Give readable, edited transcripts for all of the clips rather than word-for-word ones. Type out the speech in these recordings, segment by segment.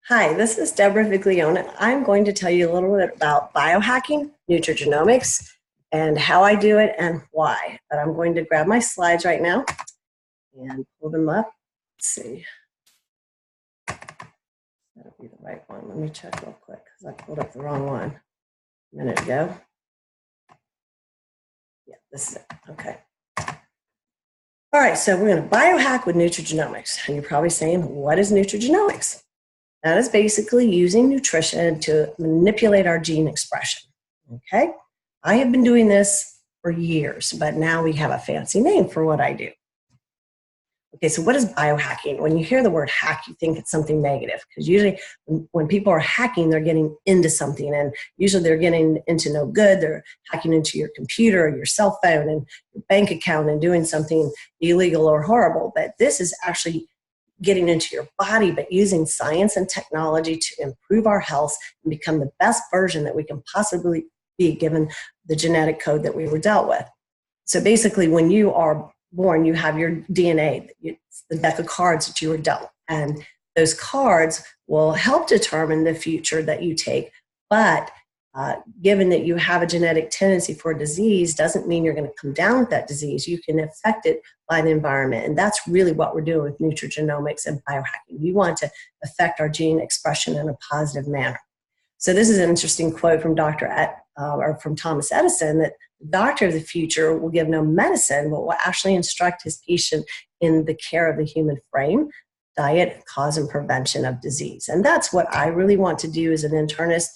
Hi, this is Deborah Viglione, and I'm going to tell you a little bit about biohacking, nutrigenomics, and how I do it and why. But I'm going to grab my slides right now and pull them up. Let's see. That'll be the right one. Let me check real quick because I pulled up the wrong one a minute ago. Yeah, this is it. Okay. All right, so we're going to biohack with nutrigenomics. And you're probably saying, what is nutrigenomics? That is basically using nutrition to manipulate our gene expression, okay? I have been doing this for years, but now we have a fancy name for what I do. Okay, so what is biohacking? When you hear the word hack, you think it's something negative, because usually when people are hacking, they're getting into something, and usually they're getting into no good. They're hacking into your computer or your cell phone and your bank account and doing something illegal or horrible, but this is actually getting into your body, but using science and technology to improve our health and become the best version that we can possibly be given the genetic code that we were dealt with. So basically, when you are born, you have your DNA, it's the deck of cards that you were dealt, and those cards will help determine the future that you take. But given that you have a genetic tendency for a disease doesn't mean you're going to come down with that disease. You can affect it by the environment. And that's really what we're doing with nutrigenomics and biohacking. We want to affect our gene expression in a positive manner. So this is an interesting quote from from Thomas Edison, that the doctor of the future will give no medicine, but will actually instruct his patient in the care of the human frame, diet, cause, and prevention of disease. And that's what I really want to do as an internist.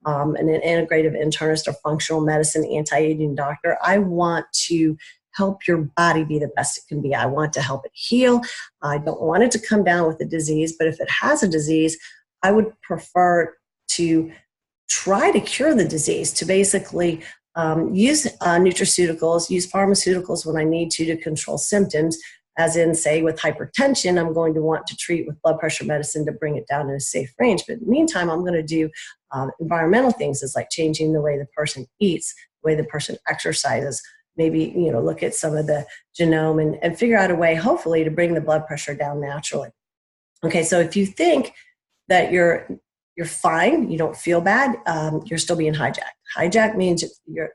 An integrative internist or functional medicine anti-aging doctor. I want to help your body be the best it can be. I want to help it heal. I don't want it to come down with a disease, but if it has a disease, I would prefer to try to cure the disease, to basically use nutraceuticals, use pharmaceuticals when I need to control symptoms, as in, say, with hypertension, I'm going to want to treat with blood pressure medicine to bring it down in a safe range. But in the meantime, I'm going to do environmental things, is like changing the way the person eats, the way the person exercises, maybe, look at some of the genome and figure out a way, hopefully, to bring the blood pressure down naturally. Okay, so if you think that you're fine, you don't feel bad, you're still being hijacked. Hijack means you're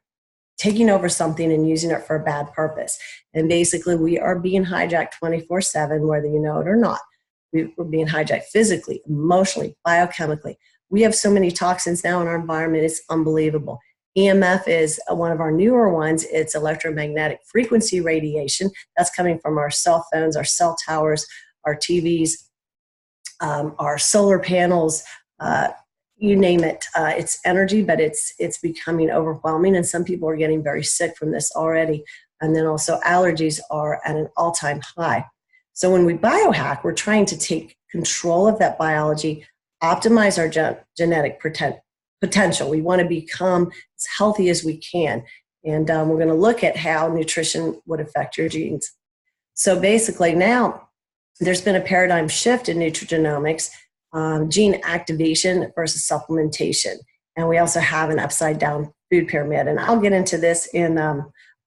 taking over something and using it for a bad purpose. And basically, we are being hijacked 24/7, whether you know it or not. We're being hijacked physically, emotionally, biochemically. We have so many toxins now in our environment, it's unbelievable. EMF is one of our newer ones. It's electromagnetic frequency radiation. That's coming from our cell phones, our cell towers, our TVs, our solar panels, you name it. It's energy, but it's becoming overwhelming, and some people are getting very sick from this already. And then also allergies are at an all-time high. So when we biohack, we're trying to take control of that biology, optimize our genetic potential. We want to become as healthy as we can. And we're going to look at how nutrition would affect your genes. So basically now there's been a paradigm shift in nutrigenomics, gene activation versus supplementation. And we also have an upside down food pyramid. And I'll get into this in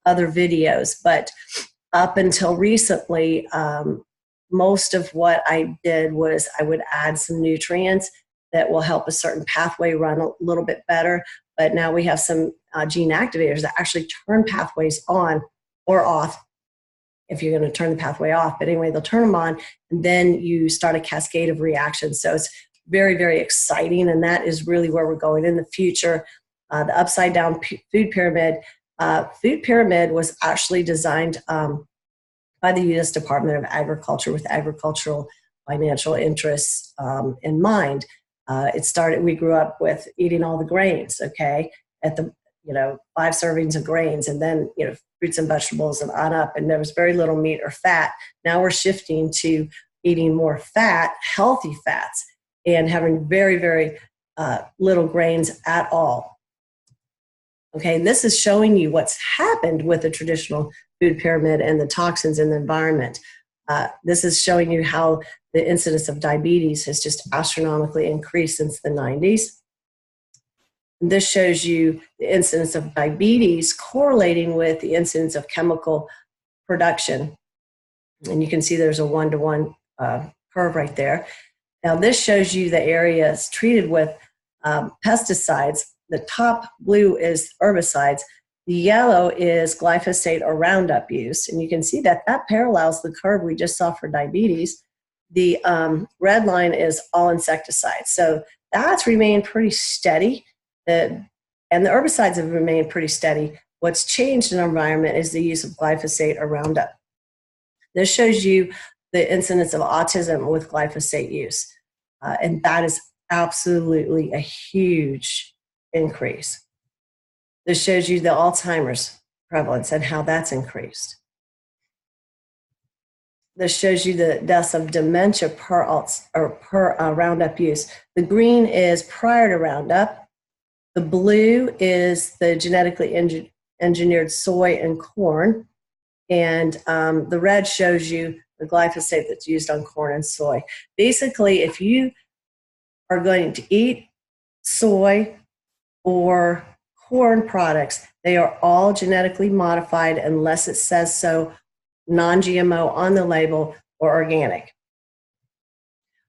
other videos. But up until recently, most of what I did was I would add some nutrients that will help a certain pathway run a little bit better. But now we have some gene activators that actually turn pathways on or off, if you're going to turn the pathway off. But anyway, they'll turn them on, and then you start a cascade of reactions. So it's very, very exciting, and that is really where we're going in the future. The upside down food pyramid. Food pyramid was actually designed by the U.S. Department of Agriculture with agricultural financial interests in mind. We grew up with eating all the grains, okay, at the 5 servings of grains, and then fruits and vegetables and on up, and there was very little meat or fat. Now we're shifting to eating more fat, healthy fats, and having very, very little grains at all. Okay, this is showing you what's happened with the traditional food pyramid and the toxins in the environment. This is showing you how the incidence of diabetes has just astronomically increased since the 90s. This shows you the incidence of diabetes correlating with the incidence of chemical production. And you can see there's a 1-to-1 curve right there. Now this shows you the areas treated with pesticides. The top blue is herbicides. The yellow is glyphosate or Roundup use. And you can see that that parallels the curve we just saw for diabetes. The red line is all insecticides. So that's remained pretty steady. And the herbicides have remained pretty steady. What's changed in our environment is the use of glyphosate or Roundup. This shows you the incidence of autism with glyphosate use. And that is absolutely a huge increase. This shows you the Alzheimer's prevalence and how that's increased. This shows you the deaths of dementia per Roundup use. The green is prior to Roundup. The blue is the genetically engineered soy and corn. And the red shows you the glyphosate that's used on corn and soy. Basically, if you are going to eat soy or corn products, they are all genetically modified unless it says so, non-GMO on the label or organic.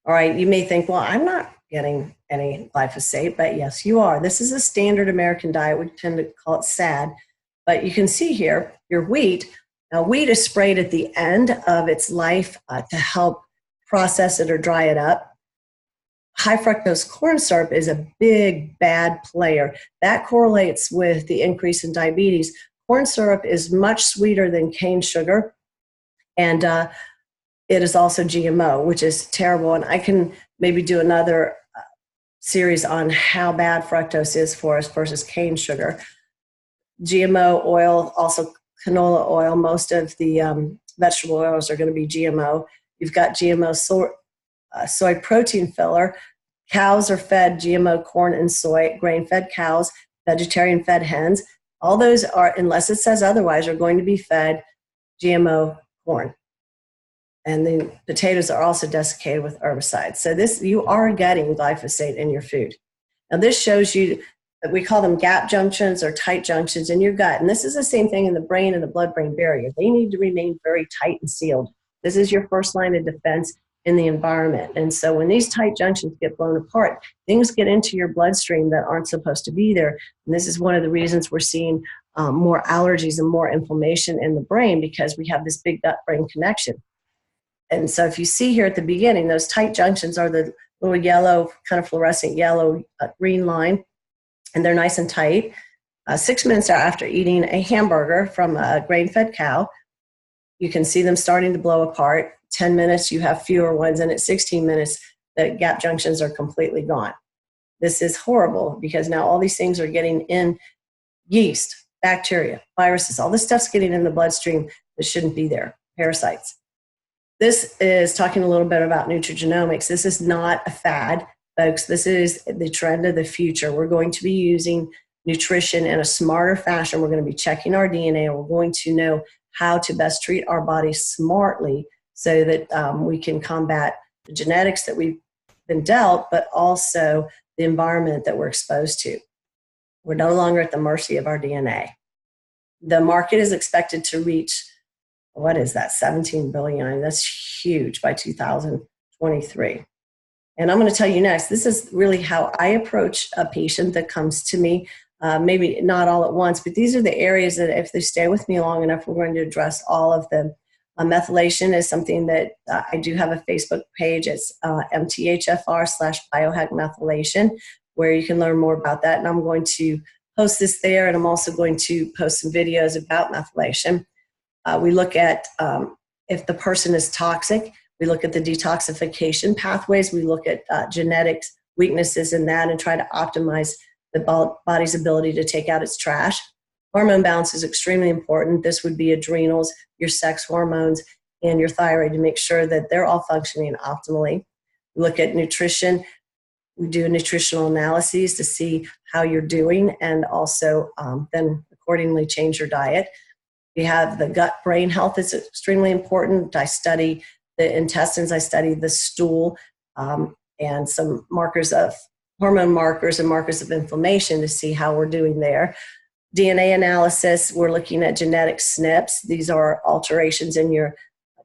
All right, you may think, well, I'm not getting any glyphosate, but yes, you are. This is a standard American diet. We tend to call it SAD, but you can see here your wheat. Now, wheat is sprayed at the end of its life to help process it or dry it up. High fructose corn syrup is a big, bad player. That correlates with the increase in diabetes. Corn syrup is much sweeter than cane sugar, and it is also GMO, which is terrible. And I can maybe do another series on how bad fructose is for us versus cane sugar. GMO oil, also canola oil, most of the vegetable oils are going to be GMO. You've got GMO soy protein filler. Cows are fed GMO corn and soy, grain-fed cows, vegetarian-fed hens. All those are, unless it says otherwise, are going to be fed GMO corn. And the potatoes are also desiccated with herbicides. So this, you are getting glyphosate in your food. Now this shows you, we call them gap junctions or tight junctions in your gut. And this is the same thing in the brain and the blood-brain barrier. They need to remain very tight and sealed. This is your first line of defense in the environment. And so when these tight junctions get blown apart, things get into your bloodstream that aren't supposed to be there. And this is one of the reasons we're seeing more allergies and more inflammation in the brain, because we have this big gut-brain connection. And so if you see here at the beginning, those tight junctions are the little yellow, kind of fluorescent yellow green line, and they're nice and tight. 6 minutes after eating a hamburger from a grain-fed cow, you can see them starting to blow apart. 10 minutes, you have fewer ones, and at 16 minutes, the gap junctions are completely gone. This is horrible because now all these things are getting in yeast, bacteria, viruses, all this stuff's getting in the bloodstream that shouldn't be there, parasites. This is talking a little bit about nutrigenomics. This is not a fad, folks. This is the trend of the future. We're going to be using nutrition in a smarter fashion. We're going to be checking our DNA, and we're going to know how to best treat our bodies smartly so that we can combat the genetics that we've been dealt, but also the environment that we're exposed to. We're no longer at the mercy of our DNA. The market is expected to reach, what is that, 17 billion? I mean, that's huge by 2023. And I'm going to tell you next, this is really how I approach a patient that comes to me, maybe not all at once, but these are the areas that if they stay with me long enough, we're going to address all of them. Methylation is something that I do have a Facebook page. It's MTHFR/biohack methylation, where you can learn more about that. And I'm going to post this there, and I'm also going to post some videos about methylation. We look at if the person is toxic. We look at the detoxification pathways. We look at genetics, weaknesses in that, and try to optimize the body's ability to take out its trash. Hormone balance is extremely important. This would be adrenals, your sex hormones, and your thyroid to make sure that they're all functioning optimally. We look at nutrition. We do nutritional analyses to see how you're doing, and also then accordingly change your diet. We have the gut-brain health. It's extremely important. I study the intestines. I study the stool and some markers of hormone markers and markers of inflammation to see how we're doing there. DNA analysis, we're looking at genetic SNPs. These are alterations in your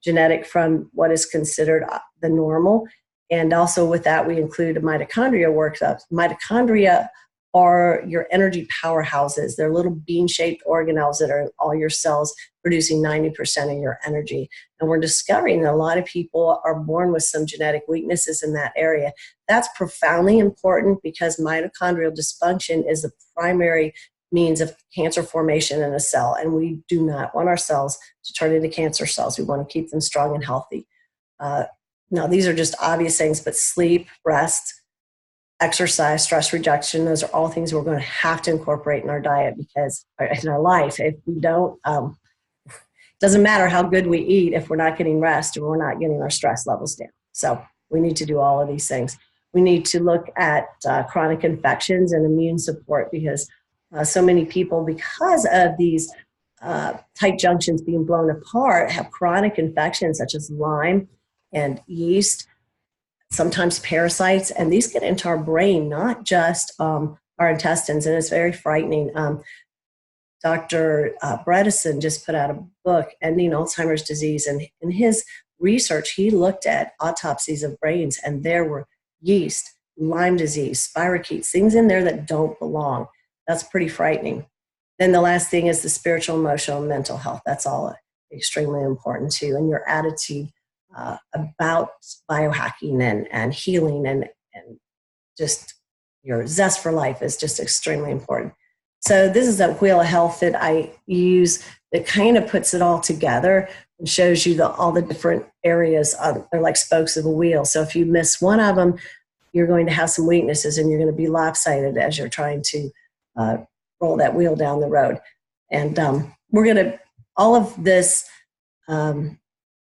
genetic from what is considered the normal. And also with that, we include a mitochondria workup. Mitochondria are your energy powerhouses. They're little bean-shaped organelles that are in all your cells producing 90% of your energy. And we're discovering that a lot of people are born with some genetic weaknesses in that area. That's profoundly important because mitochondrial dysfunction is the primary means of cancer formation in a cell. And we do not want our cells to turn into cancer cells. We want to keep them strong and healthy. Now, these are just obvious things, but sleep, rest, exercise, stress reduction, those are all things we're going to have to incorporate in our diet because in our life, if we don't, it doesn't matter how good we eat if we're not getting rest or we're not getting our stress levels down. So we need to do all of these things. We need to look at chronic infections and immune support because so many people, because of these tight junctions being blown apart, have chronic infections such as Lyme and yeast, sometimes parasites, and these get into our brain, not just our intestines, and it's very frightening. Dr. Bredesen just put out a book, Ending Alzheimer's Disease, and in his research, he looked at autopsies of brains, and there were yeast, Lyme disease, spirochetes, things in there that don't belong. That's pretty frightening. Then the last thing is the spiritual, emotional, and mental health. That's all extremely important too, and your attitude about biohacking and healing and just your zest for life is just extremely important. So this is a wheel of health that I use that kind of puts it all together and shows you all the different areas. They're like spokes of a wheel. So if you miss one of them, you're going to have some weaknesses and you're going to be lopsided as you're trying to roll that wheel down the road. And we're going to, all of this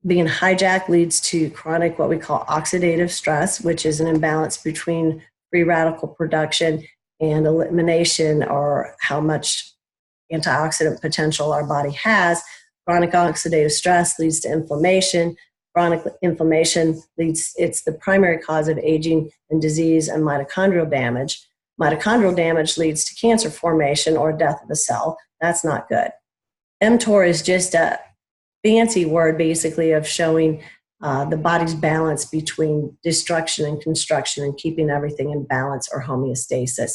being hijacked leads to chronic, what we call oxidative stress, which is an imbalance between free radical production and elimination, or how much antioxidant potential our body has. Chronic oxidative stress leads to inflammation. Chronic inflammation it's the primary cause of aging and disease and mitochondrial damage. Mitochondrial damage leads to cancer formation or death of a cell. That's not good. mTOR is just a fancy word basically of showing the body's balance between destruction and construction and keeping everything in balance or homeostasis.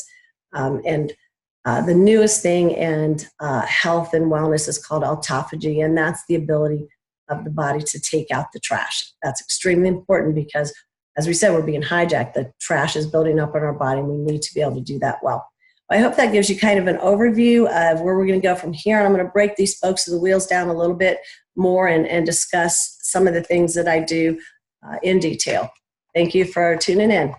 The newest thing in health and wellness is called autophagy, and that's the ability of the body to take out the trash. That's extremely important because, as we said, we're being hijacked. The trash is building up in our body, and we need to be able to do that well. I hope that gives you kind of an overview of where we're going to go from here. I'm going to break these spokes of the wheels down a little bit more and discuss some of the things that I do in detail. Thank you for tuning in.